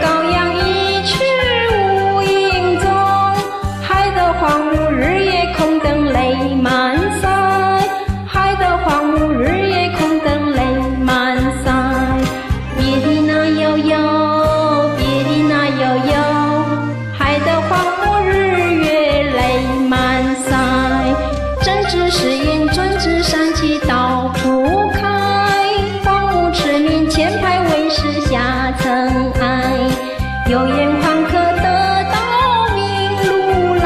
羔羊一去无影踪，海的荒芜，日夜空灯泪满腮，海的荒芜，日夜空灯泪满腮。别的那悠悠，别的那悠悠，海的荒芜，日月泪满腮。正直是言，专制善气到处开，荒芜驰名，前排为师下尘埃。有眼宽可得到明路来，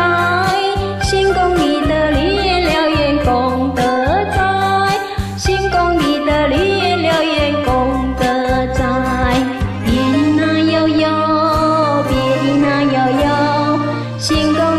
行功利的立业了愿功德在，行功利的立业了愿功德在。别的那悠悠，别的那悠悠，行功